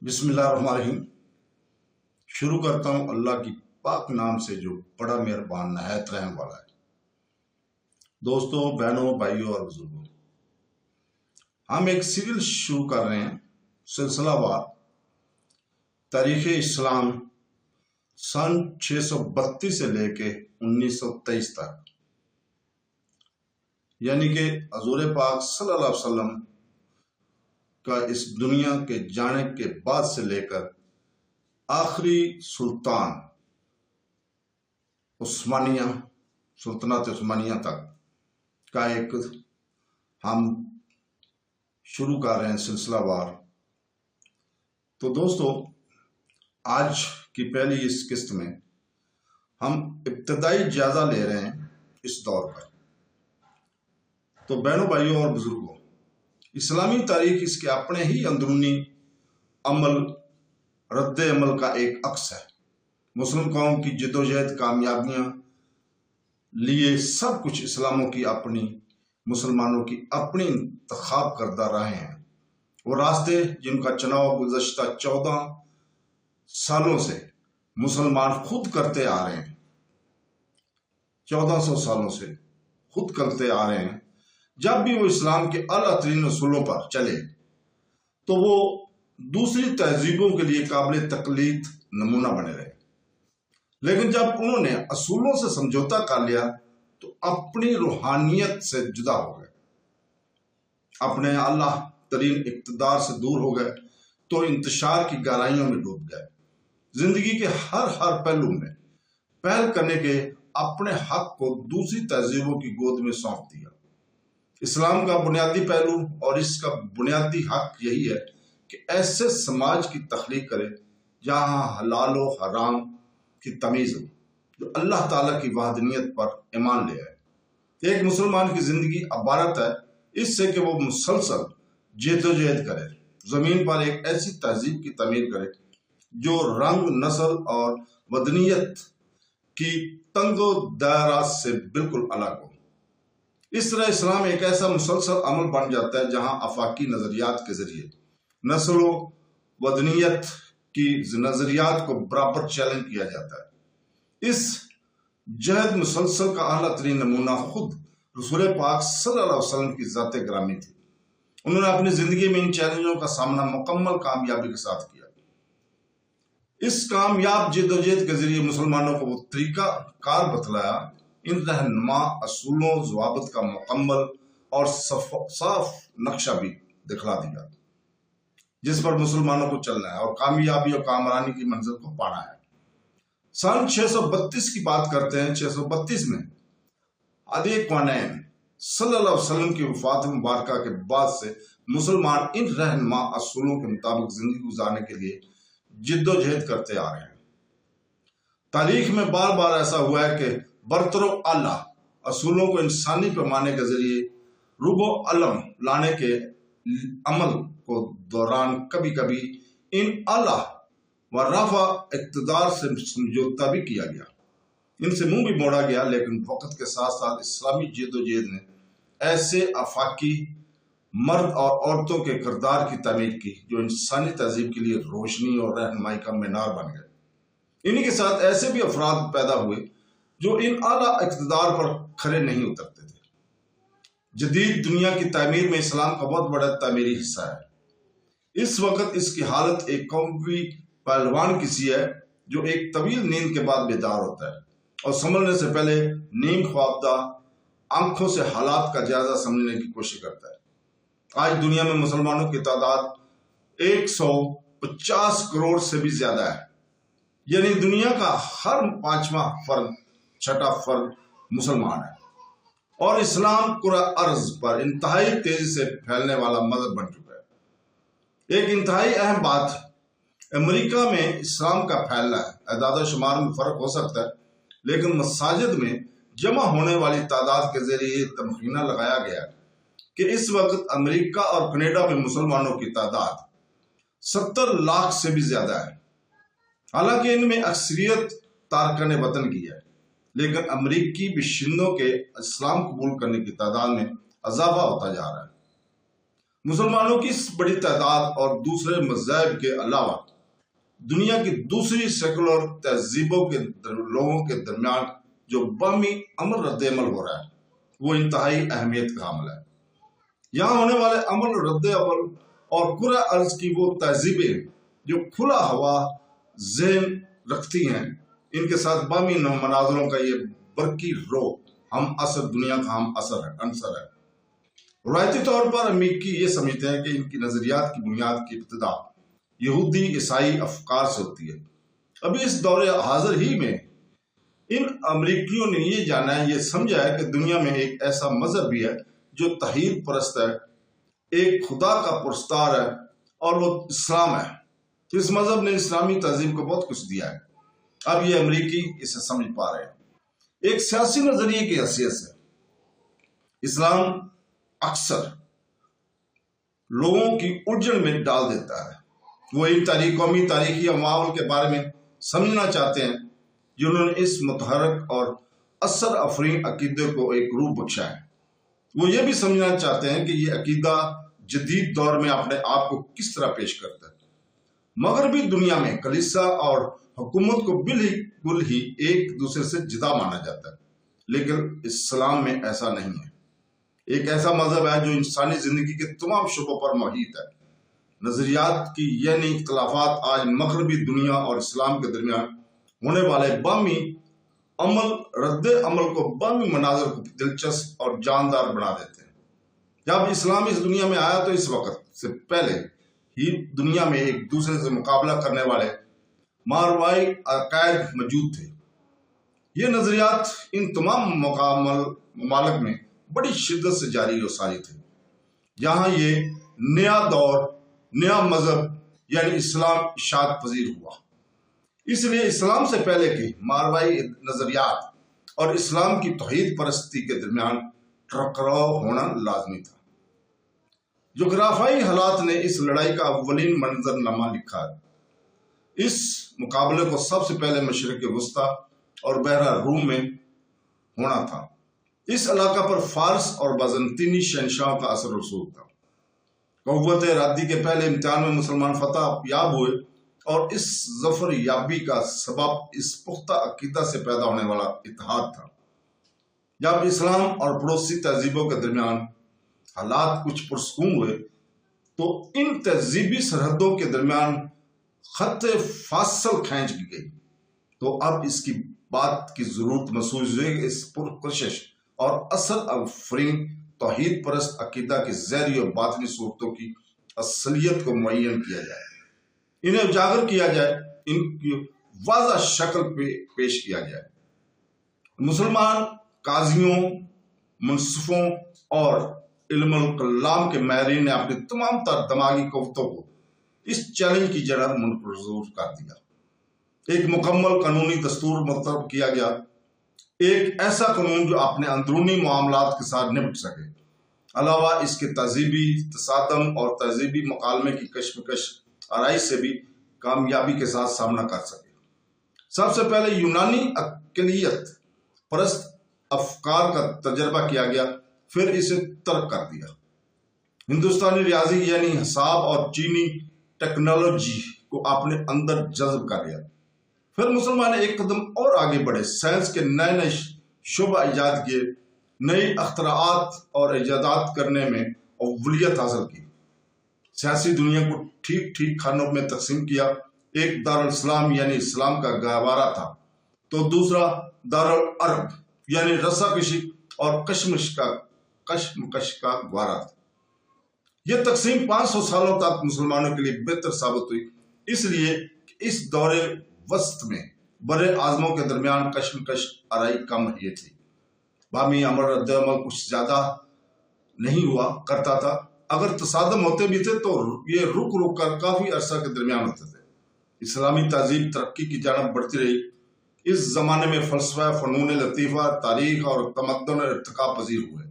بسم اللہ الرحمن الرحیم۔ شروع کرتا ہوں اللہ کی پاک نام سے جو بڑا مہربان نہایت رحم والا ہے۔ دوستوں، بہنوں، بھائیوں اور بزرگوں، ہم ایک سیریل شروع کر رہے ہیں، سلسلہ وار تاریخ اسلام سن 632 سے لے کے 1923 تک، یعنی کہ حضور پاک صلی اللہ علیہ وسلم کا اس دنیا کے جانے کے بعد سے لے کر آخری سلطان سلطنت عثمانیہ تک کا ایک ہم شروع کر رہے ہیں سلسلہ وار۔ تو دوستو، آج کی پہلی اس قسط میں ہم ابتدائی جائزہ لے رہے ہیں اس دور کا۔ تو بہنوں، بھائیوں اور بزرگوں، اسلامی تاریخ اس کے اپنے ہی اندرونی رد عمل کا ایک عکس ہے۔ مسلم قوم کی جدوجہد، کامیابیاں لیے سب کچھ مسلمانوں کی اپنی انتخاب کردہ راہیں ہیں۔ وہ راستے جن کا چناؤ گزشتہ 14 سالوں سے مسلمان خود کرتے آ رہے ہیں، 1400 سالوں سے خود کرتے آ رہے ہیں۔ جب بھی وہ اسلام کے اعلیٰ ترین اصولوں پر چلے تو وہ دوسری تہذیبوں کے لیے قابل تقلید نمونہ بنے رہے، لیکن جب انہوں نے اصولوں سے سمجھوتا کر لیا تو اپنی روحانیت سے جدا ہو گئے، اپنے اعلیٰ ترین اقتدار سے دور ہو گئے تو انتشار کی گہرائیوں میں ڈوب گئے۔ زندگی کے ہر پہلو میں پہل کرنے کے اپنے حق کو دوسری تہذیبوں کی گود میں سونپ دیا۔ اسلام کا بنیادی پہلو اور اس کا بنیادی حق یہی ہے کہ ایسے سماج کی تخلیق کرے جہاں حلال و حرام کی تمیز ہو، جو اللہ تعالیٰ کی وحدانیت پر ایمان لے آئے۔ ایک مسلمان کی زندگی عبارت ہے اس سے کہ وہ مسلسل جدوجہد کرے، زمین پر ایک ایسی تہذیب کی تعمیر کرے جو رنگ، نسل اور وطنیت کی تنگ و دائرات سے بالکل الگ ہو۔ اس طرح اسلام ایک ایسا مسلسل عمل بن جاتا ہے جہاں آفاقی نظریات کے ذریعے نسل و وطنیت کی نظریات کو برابر چیلنج کیا جاتا ہے۔ اس جہد مسلسل کا اعلیٰ ترین نمونہ خود رسول پاک صلی اللہ علیہ وسلم کی ذات گرامی تھی۔ انہوں نے اپنی زندگی میں ان چیلنجوں کا سامنا مکمل کامیابی کے ساتھ کیا۔ اس کامیاب جدوجہد کے ذریعے مسلمانوں کو وہ طریقہ کار بتلایا، ان رہنما اصولوں ضوابط کا مکمل اور صاف نقشہ بھی دکھلا دیا جس پر مسلمانوں کو چلنا ہے اور کامیابی اور کامرانی کی منزل کو پانا ہے۔ سن 632 کی بات کرتے ہیں۔ 632 میں ہادی کونین صلی اللہ علیہ وسلم کی وفات مبارکہ کے بعد سے مسلمان ان رہنما اصولوں کے مطابق زندگی گزارنے کے لیے جدوجہد کرتے آ رہے ہیں۔ تاریخ میں بار بار ایسا ہوا ہے کہ برتر و اعلیٰ اصولوں کو انسانی پیمانے کے ذریعے رب و علم لانے کے عمل کو دوران کبھی کبھی ان اعلیٰ و رفع اقتدار سے سمجھوتا بھی کیا گیا، ان سے منہ بھی موڑا گیا، لیکن وقت کے ساتھ ساتھ اسلامی جدوجہد نے ایسے آفاقی مرد اور عورتوں کے کردار کی تعمیر کی جو انسانی تہذیب کے لیے روشنی اور رہنمائی کا مینار بن گئے۔ انہی کے ساتھ ایسے بھی افراد پیدا ہوئے جو ان اعلیٰ اقتدار پر کھرے نہیں اترتے تھے۔ جدید دنیا کی تعمیر میں اسلام کا بہت بڑا تعمیری حصہ ہے۔ اس وقت اس کی حالت ایک قومی پہلوان کی سی ہے جو ایک طویل نیند کے بعد بیدار ہوتا ہے اور سنبھلنے سے پہلے نیم خوابدہ آنکھوں سے حالات کا جائزہ سمجھنے کی کوشش کرتا ہے۔ آج دنیا میں مسلمانوں کی تعداد 150 کروڑ سے بھی زیادہ ہے، یعنی دنیا کا ہر 5واں فرد، 6واں فرد مسلمان ہے، اور اسلام کرہ ارض پر انتہائی تیزی سے پھیلنے والا مذہب بن چکا ہے۔ ایک انتہائی اہم بات، امریکہ میں اسلام کا پھیلنا ہے۔ اعداد و شمار میں فرق ہو سکتا ہے، لیکن مساجد میں جمع ہونے والی تعداد کے ذریعے تخمینہ لگایا گیا کہ اس وقت امریکہ اور کینیڈا میں مسلمانوں کی تعداد 70 لاکھ سے بھی زیادہ ہے۔ حالانکہ ان میں اکثریت تارکان وطن کی ہے، لیکن امریکی باشندوں کے اسلام قبول کرنے کی تعداد میں اضافہ ہوتا جا رہا ہے۔ مسلمانوں کی اس بڑی تعداد اور دوسرے مذاہب کے علاوہ دنیا کی دوسری سیکولر تہذیبوں کے لوگوں کے درمیان جو باہمی امن رد عمل ہو رہا ہے وہ انتہائی اہمیت کا عمل ہے۔ یہاں ہونے والے امن رد عمل اور کرہ ارض کی وہ تہذیبیں جو کھلا ہوا ذہن رکھتی ہیں، ان کے ساتھ باہمی مناظروں کا یہ برقی رو ہم عصر دنیا کا ہم عنصر ہے۔ روایتی طور پر امریکی یہ سمجھتے ہیں کہ ان کی نظریات کی بنیاد کی ابتدا یہودی عیسائی افکار سے ہوتی ہے۔ ابھی اس دور حاضر ہی میں ان امریکیوں نے یہ جانا ہے، یہ سمجھا ہے کہ دنیا میں ایک ایسا مذہب بھی ہے جو توحید پرست ہے، ایک خدا کا پرستار ہے، اور وہ اسلام ہے۔ اس مذہب نے اسلامی تہذیب کو بہت کچھ دیا ہے۔ اب یہ امریکی اسے سمجھ پا رہے ہیں۔ ایک سیاسی نظریے کی حیثیت سے اسلام اکثر لوگوں کی الجھن میں ڈال دیتا ہے۔ وہ ان قومی تاریخی ماحول کے بارے میں سمجھنا چاہتے ہیں جنہوں نے اس متحرک اور اثر افریز عقیدے کو ایک روح بخشا ہے۔ وہ یہ بھی سمجھنا چاہتے ہیں کہ یہ عقیدہ جدید دور میں اپنے آپ کو کس طرح پیش کرتا ہے۔ مغربی دنیا میں کلیسا اور حکومت کو بالکل ہی ایک دوسرے سے جدا مانا جاتا ہے، لیکن اسلام میں ایسا نہیں ہے۔ ایک ایسا مذہب ہے جو انسانی زندگی کے تمام شعبوں پر محیط ہے۔ نظریات کی یعنی اختلافات آج مغربی دنیا اور اسلام کے درمیان ہونے والے باہمی رد عمل کو باہمی مناظر کو دلچسپ اور جاندار بنا دیتے ہیں۔ جب اسلام اس دنیا میں آیا تو اس وقت سے پہلے ہی دنیا میں ایک دوسرے سے مقابلہ کرنے والے ماروائی عقائد موجود تھے۔ یہ نظریات ان تمام ممالک میں بڑی شدت سے جاری و ساری تھے۔ جہاں یہ نیا دور، نیا مذہب یعنی اسلام اشاعت پذیر ہوا، اس لیے اسلام سے پہلے کے ماروائی نظریات اور اسلام کی توحید پرستی کے درمیان ٹکراؤ ہونا لازمی تھا۔ جغرافیائی حالات نے اس لڑائی کا اولین منظر نامہ لکھا ہے۔ اس مقابلے کو سب سے پہلے مشرق وسطیٰ اور بحیرہ روم میں ہونا تھا۔ اس علاقہ پر فارس اور بازنطینی شہنشاہوں کا اثر رسوخ تھا۔ قوت ارادی کے پہلے امتحان میں مسلمان فتح یاب ہوئے، اور اس ظفر یابی کا سبب اس پختہ عقیدہ سے پیدا ہونے والا اتحاد تھا۔ جب اسلام اور پڑوسی تہذیبوں کے درمیان حالات کچھ پرسکون ہوئے تو ان تہذیبی سرحدوں کے درمیان خط فاصل کھینچ دی گئی۔ تو اب اس کی بات کی ضرورت محسوس ہوئی کہ اس پرکشش اور اثر افریز توحید پرست عقیدہ کی ظاہری اور باطنی صورتوں کی اصلیت کو معین کیا جائے، انہیں اجاگر کیا جائے، ان کی واضح شکل پیش کیا جائے۔ مسلمان قاضیوں، منصفوں اور علم الکلام کے ماہرین نے اپنی تمام تر دماغی قوتوں کو اس چیلنج کی جڑ منظور کر دیا۔ ایک مکمل قانونی دستور مرتب کیا گیا، ایک ایسا قانون جو اپنے اندرونی معاملات کے ساتھ نمٹ سکے، علاوہ اس کے تہذیبی تصادم اور تہذیبی مکالمے کی کشمکش آرائی سے بھی کامیابی کے ساتھ سامنا کر سکے۔ سب سے پہلے یونانی اقلیت پرست افکار کا تجربہ کیا گیا، پھر اسے ترک کر دیا۔ ہندوستانی ریاضی یعنی حساب اور چینی ٹیکنالوجی کو اپنے اندر جذب کر لیا۔ پھر مسلمان نے ایک قدم اور آگے بڑھے، سائنس کے نئے شعبہ ایجاد کیے، نئی اختراعات اور ایجادات کرنے میں اولویت حاصل کی۔ سیاسی دنیا کو ٹھیک خانوں میں تقسیم کیا۔ ایک دارالاسلام یعنی اسلام کا گہوارہ تھا، تو دوسرا دارالعرب یعنی رسا کشی اور کشمکش کا گہوارہ تھا۔ یہ تقسیم 500 سالوں تک مسلمانوں کے لیے بہتر ثابت ہوئی، اس لیے کہ اس دور وسط میں بر اعظموں کے درمیان کشمکش آرائی کم یہ تھی۔ باہمی رد عمل کچھ زیادہ نہیں ہوا کرتا تھا، اگر تصادم ہوتے بھی تھے تو یہ رک کر کافی عرصہ کے درمیان ہوتے تھے۔ اسلامی تہذیب ترقی کی جانب بڑھتی رہی۔ اس زمانے میں فلسفہ، فنون لطیفہ، تاریخ اور تمدن ارتقا پذیر ہوئے۔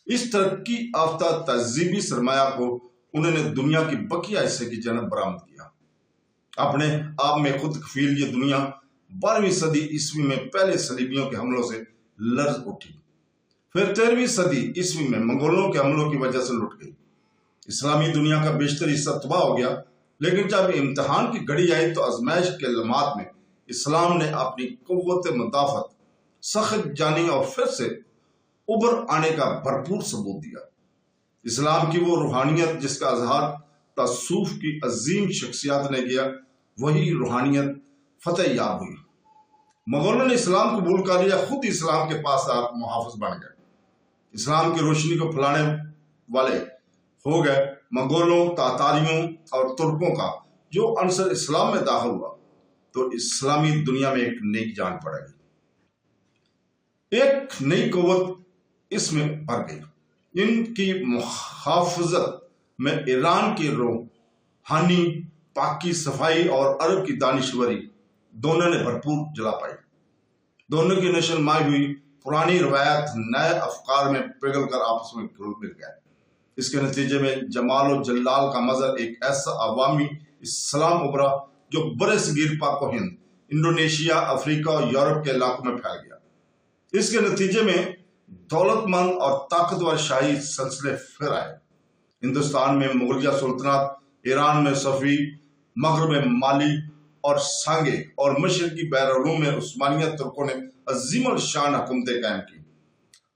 اس ترقی یافتہ تہذیبی سرمایہ کو انہوں نے دنیا کی بقیہ حصے کی جانب برآمد کیا۔ اپنے آپ میں خود کفیل یہ دنیا 12ویں صدی عیسوی میں پہلے صلیبیوں کے حملوں سے لرز اٹھی، پھر 13ویں صدی عیسوی میں منگولوں کے حملوں کی وجہ سے لٹ گئی۔ اسلامی دنیا کا بیشتر حصہ تباہ ہو گیا، لیکن جب امتحان کی گھڑی آئی تو آزمائش کے لمحات میں اسلام نے اپنی قوت مدافعت، سخت جانی اور پھر سے ابھر آنے کا بھرپور ثبوت دیا۔ اسلام کی وہ روحانیت جس کا اظہار تصوف کی عظیم شخصیات نے کیا، وہی روحانیت فتح یاب ہوئی۔ مغولوں نے اسلام قبول کر لیا، خود اسلام کے پاس محافظ بن گئے، اسلام کی روشنی کو پھیلانے والے ہو گئے۔ مغولوں، تاتاریوں اور ترکوں کا جو عنصر اسلام میں داخل ہوا تو اسلامی دنیا میں ایک نئی جان پڑ گئی، ایک نئی قوت اس میں بھر گئی۔ ان کی محافظت میں ایران کی روحانی پاکی، صفائی اور عرب کی دانشوری دونوں نے بھرپور جلا پائی۔ دونوں کی نشر مائی ہوئی پرانی روایات نئے افکار میں پگھل کر آپس میں گھل مل گئے۔ اس کے نتیجے میں جمال و جلال کا مظہر ایک ایسا عوامی اسلام ابھرا جو برصغیر پاک و ہند، انڈونیشیا، افریقہ اور یورپ کے علاقوں میں پھیل گیا۔ اس کے نتیجے میں دولت مند اور طاقتور شاہی سلسلے پھر آئے۔ ہندوستان میں مغلیہ سلطنت، ایران میں صفوی، مغرب میں مالی اور سانگے، اور مشرقی بحرالروم میں عثمانیہ ترکوں نے عظیم الشان حکومتیں قائم کی،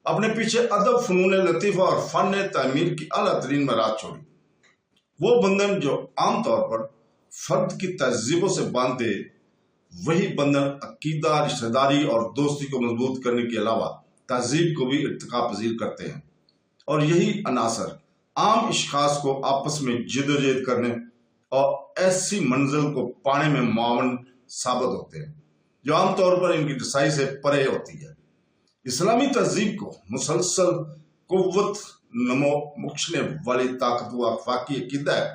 اپنے پیچھے ادب، فنون لطیفہ اور فن تعمیر کی اعلیٰ ترین میراث چھوڑی۔ وہ بندھن جو عام طور پر فرد کی تہذیبوں سے باندھتے، وہی بندھن عقیدہ، رشتہ داری اور دوستی کو مضبوط کرنے کے علاوہ تہذیب کو بھی ارتقا پذیر کرتے ہیں، اور یہی عناصر عام اشخاص کو آپس میں جدوجہد کرنے اور ایسی منزل کو پانے میں معاون ثابت ہوتے ہیں جو عام طور پر ان کی رسائی سے پرے ہوتی ہے۔ اسلامی تہذیب کو مسلسل قوت نمو بخشنے والی طاقت و آفاقی عقیدہ ہے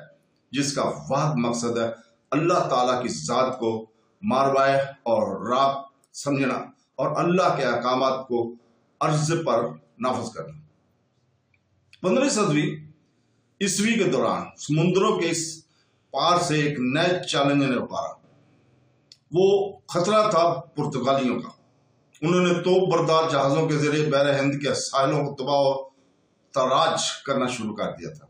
جس کا واحد مقصد ہے اللہ تعالیٰ کی ذات کو ماروائے اور راہ سمجھنا اور اللہ کے احکامات کو عرض پر نافذ کرنا۔ 15ویں صدی عیسوی کے دوران سمندروں کے اس پار سے ایک نئے چیلنج نے ابھارا۔ وہ خطرہ تھا پرتگالیوں کا۔ انہوں نے توپ بردار جہازوں کے ذریعے بحر ہند کے ساحلوں کو تباہ و تاراج کرنا شروع کر دیا تھا۔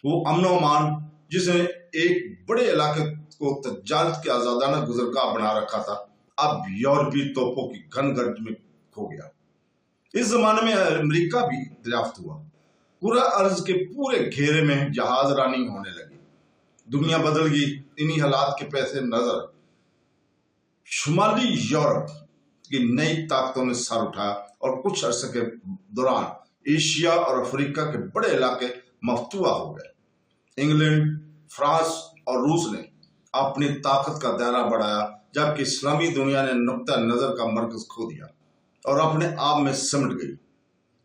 وہ امن و امان جس نے ایک بڑے علاقے کو تجارت کے آزادانہ گزرگاہ بنا رکھا تھا، اب یورپی توپوں کی گھن گرج میں کھو گیا۔ اس زمانے میں امریکہ بھی دریافت ہوا۔ پورا ارض کے پورے گھیرے میں جہاز رانی ہونے لگی۔ دنیا بدل گئی۔ انہی حالات کے پیش نظر شمالی یورپ کی نئی طاقتوں نے سر اٹھایا اور کچھ عرصے کے دوران ایشیا اور افریقہ کے بڑے علاقے مفتوح ہو گئے۔ انگلینڈ، فرانس اور روس نے اپنی طاقت کا دائرہ بڑھایا، جبکہ اسلامی دنیا نے نقطہ نظر کا مرکز کھو دیا اور اپنے آپ میں سمٹ گئی۔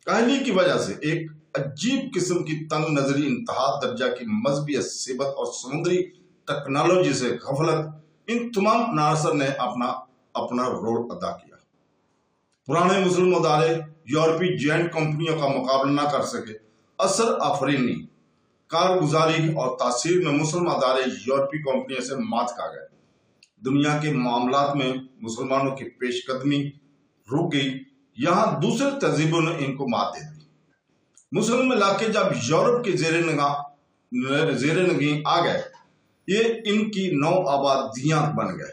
کاہلی کی وجہ سے ایک عجیب قسم کی تنگ نظری، انتہا درجہ کی مذہبی عصبیت اور سمندری ٹیکنالوجی سے غفلت، ان تمام عناصر نے اپنا رول ادا کیا۔ پرانے مسلم ادارے یورپی جینٹ کمپنیوں کا مقابلہ نہ کر سکے۔ اثر آفرینی، کارگزاری اور تاثیر میں مسلم ادارے یورپی کمپنیوں سے مات کھا گئے۔ دنیا کے معاملات میں مسلمانوں کی پیش قدمی رک گئی۔ یہاں دوسرے تہذیبوں نے ان کو مات دے دی۔ مسلم علاقے جب یورپ کے زیر نگین آ گئے، یہ ان کی نو آبادیاں بن گئے،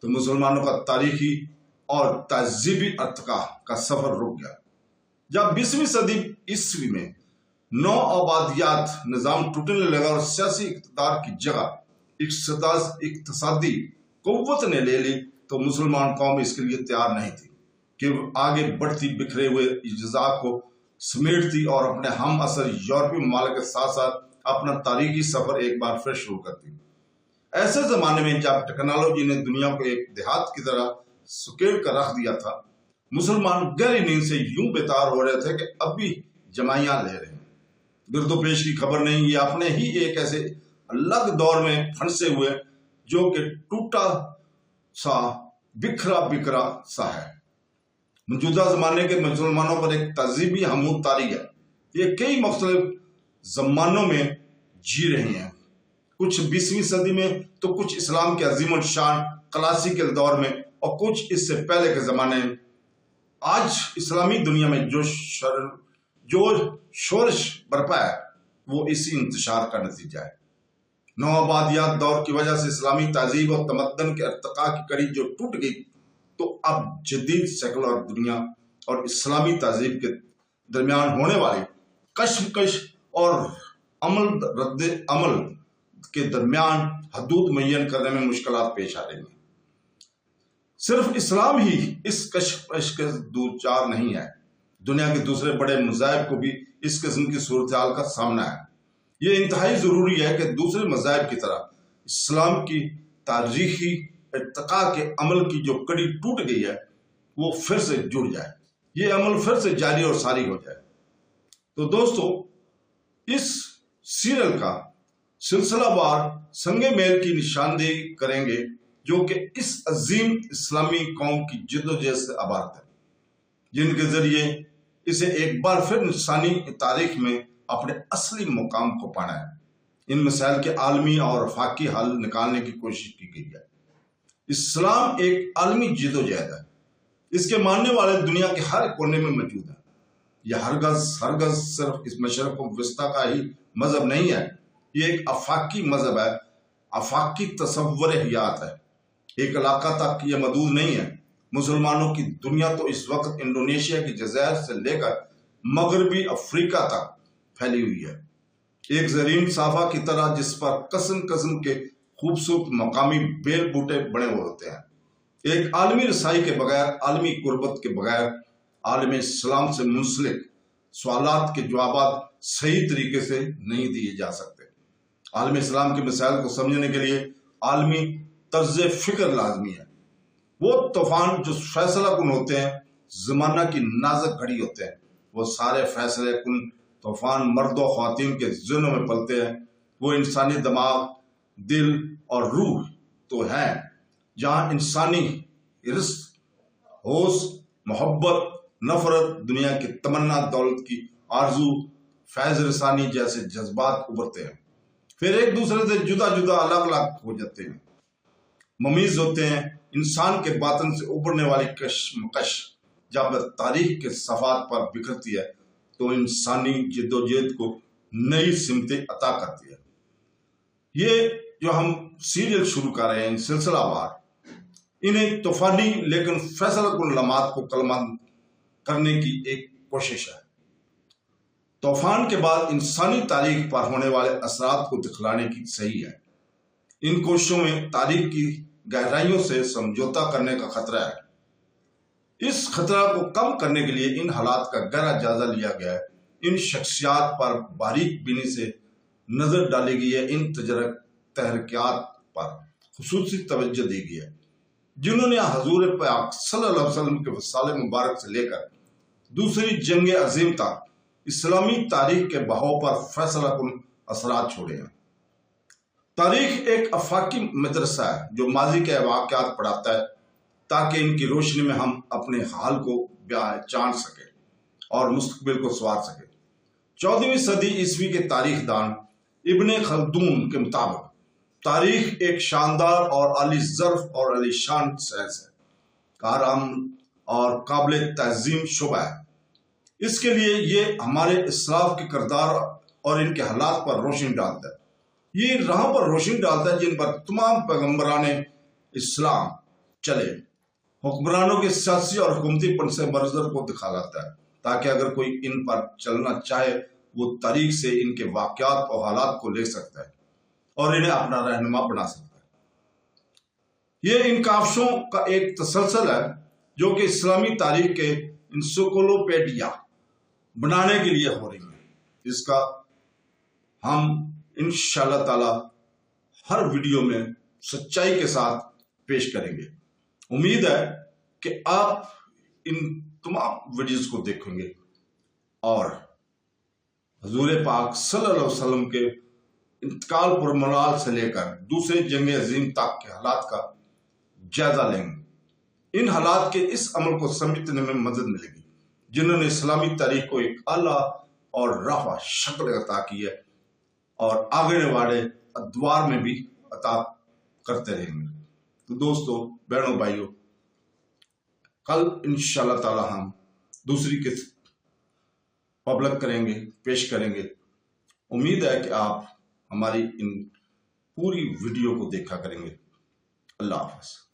تو مسلمانوں کا تاریخی اور تہذیبی ارتقاء کا سفر رک گیا۔ جب 20ویں صدی عیسوی میں نو آبادیات نظام ٹوٹنے لگا اور سیاسی اقتدار کی جگہ اقتصادی قوت نے لے لی، تو مسلمان قوم اس کے لیے تیار نہیں تھی کہ وہ آگے بڑھتی بکھرے ہوئے اجزاء کو سمیٹتی اور اپنے ہم اثر یورپی ممالک کے ساتھ ساتھ اپنا تاریخی سفر ایک بار پھر شروع کرتی۔ ایسے زمانے میں جب ٹیکنالوجی نے دنیا کو ایک دیہات کی طرح سکیڑ کر رکھ دیا تھا، مسلمان گہری نیند سے یوں بیدار ہو رہے تھے کہ اب بھی جمائیاں لے رہے ہیں۔ گرد و پیش کی خبر نہیں، یہ اپنے ہی ایک ایسے الگ دور میں پھنسے ہوئے جو کہ ٹوٹا سا بکھرا سا ہے۔ موجودہ زمانے کے مسلمانوں پر ایک تہذیبی حمود طاری ہے۔ یہ کئی مختلف زمانوں میں جی رہے ہیں، کچھ 20ویں صدی میں تو کچھ اسلام کے عظیم الشان کلاسیکل دور میں اور کچھ اس سے پہلے کے زمانے میں۔ آج اسلامی دنیا میں جو شورش برپا ہے وہ اسی انتشار کا نتیجہ ہے۔ نوآبادیات دور کی وجہ سے اسلامی تہذیب اور تمدن کے ارتقاء کی کڑی جو ٹوٹ گئی، تو اب جدید سیکولر دنیا اور اسلامی تہذیب کے درمیان ہونے والی کشمکش اور رد عمل کے درمیان حدود معین کرنے میں مشکلات پیش آ رہی ہیں۔ صرف اسلام ہی اس کشمکش کے دوچار نہیں ہے، دنیا کے دوسرے بڑے مذاہب کو بھی اس قسم کی صورتحال کا سامنا ہے۔ یہ انتہائی ضروری ہے کہ دوسرے مذاہب کی طرح اسلام کی تاریخی ارتقاء کے عمل کی جو کڑی ٹوٹ گئی ہے وہ پھر سے جڑ جائے، یہ عمل پھر سے جاری اور ساری ہو جائے۔ تو دوستو، اس سیریل کا سلسلہ وار سنگ میل کی نشاندہی کریں گے جو کہ اس عظیم اسلامی قوم کی جدوجہد سے عبارت ہے، جن کے ذریعے اسے ایک بار پھر انسانی تاریخ میں اپنے اصلی مقام کو پانا ہے۔ ان مسائل کے عالمی اور آفاقی حل نکالنے کی کوشش کی گئی ہے۔ اسلام ایک عالمی جدوجہد ہے، اس کے ماننے والے دنیا کے ہر کونے میں موجود ہیں۔ یہ ہرگز صرف اس مشرق و وسطیٰ کا ہی مذہب نہیں ہے، یہ ایک آفاقی مذہب ہے، آفاقی تصور حیات ہے۔ ایک علاقہ تک یہ محدود نہیں ہے، مسلمانوں کی دنیا تو اس وقت انڈونیشیا کی جزائر سے لے کر مغربی افریقہ تک پھیلی ہوئی ہے، ایک زرعی صحافہ کی طرح جس پر قسم قسم کے خوبصورت مقامی بیل بوٹے بڑے ہوئے ہوتے ہیں۔ ایک عالمی رسائی کے بغیر، عالمی قربت کے بغیر، عالم اسلام سے منسلک سوالات کے جوابات صحیح طریقے سے نہیں دیے جا سکتے۔ عالم اسلام کے مسائل کو سمجھنے کے لیے عالمی طرز فکر لازمی ہے۔ وہ طوفان جو فیصلہ کن ہوتے ہیں، زمانہ کی نازک گھڑی ہوتے ہیں، وہ سارے فیصلہ کن طوفان مرد و خواتین کے ذہنوں میں پلتے ہیں۔ وہ انسانی دماغ، دل اور روح تو ہیں جہاں انسانی حرص، ہوش، محبت، نفرت، دنیا کی تمنا، دولت کی آرزو، فیض رسانی جیسے جذبات ابھرتے ہیں، پھر ایک دوسرے سے جدا جدا الگ الگ ہو جاتے ہیں، ممیز ہوتے ہیں۔ انسان کے باطن سے ابھرنے والی کشمکش جب تاریخ کے صفحات پر بکھرتی ہے تو انسانی جدوجہد کو نئی سمتیں عطا کرتی ہے۔ یہ جو ہم سیریل شروع کر رہے ہیں، سلسلہ وار، انہیں طوفانی لیکن فیصلہ کن لمحات کو کلمبند کرنے کی ایک کوشش ہے۔ طوفان کے بعد انسانی تاریخ پر ہونے والے اثرات کو دکھلانے کی صحیح ہے۔ ان کوششوں میں تاریخ کی گہرائیوں سے سمجھوتا کرنے کا خطرہ ہے۔ اس خطرہ کو کم کرنے کے لیے ان حالات کا گہرا جائزہ لیا گیا ہے، ان شخصیات پر باریک بینی سے نظر ڈالی گئی ہے، ان تحریکات پر خصوصی توجہ دی گئی ہے جنہوں نے حضور پاک صلی اللہ علیہ وسلم کے وصال مبارک سے لے کر دوسری جنگ عظیم تک اسلامی تاریخ کے بہاؤ پر فیصلہ کن اثرات چھوڑے ہیں۔ تاریخ ایک آفاقی مدرسہ ہے جو ماضی کے واقعات پڑھاتا ہے تاکہ ان کی روشنی میں ہم اپنے حال کو جان سکیں اور مستقبل کو سنوار سکیں۔ 14ویں صدی عیسوی کے تاریخ دان ابن خلدون کے مطابق تاریخ ایک شاندار اور عالی ظرف اور عالی شان سائنس ہے، کارآمد اور قابل تعظیم شعبہ ہے۔ اس کے لیے یہ ہمارے اسلاف کے کردار اور ان کے حالات پر روشنی ڈالتا ہے، یہ راہوں پر روشنی ڈالتا ہے جن پر تمام پیغمبران اسلام چلے، حکمرانوں کے سیاسی اور حکومتی پن سے منظر کو دکھاتا ہے تاکہ اگر کوئی ان پر چلنا چاہے وہ تاریخ سے ان کے واقعات اور حالات کو لے سکتا ہے اور انہیں اپنا رہنما بنا سکتا ہے۔ یہ ان کاوشوں کا ایک تسلسل ہے جو کہ اسلامی تاریخ کے انسائکلوپیڈیا بنانے کے لیے ہو رہی ہے۔ اس کا ہم انشاءاللہ تعالی ہر ویڈیو میں سچائی کے ساتھ پیش کریں گے۔ امید ہے کہ آپ ان تمام ویڈیوز کو دیکھیں گے اور حضور پاک صلی اللہ علیہ وسلم کے انتقال پر منال سے لے کر دوسرے جنگ عظیم تک کے حالات کا جائزہ لیں گے۔ ان حالات کے اس عمل کو سمجھنے میں مدد ملے گی جنہوں نے اسلامی تاریخ کو ایک اعلیٰ اور رفع شکل عطا کی ہے اور آگے والے ادوار میں بھی عطا کرتے رہیں گے۔ تو دوستو، بہنوں، بھائیوں، کل انشاءاللہ تعالی ہم دوسری قسط پبلک کریں گے، پیش کریں گے۔ امید ہے کہ آپ ہماری ان پوری ویڈیو کو دیکھا کریں گے۔ اللہ حافظ۔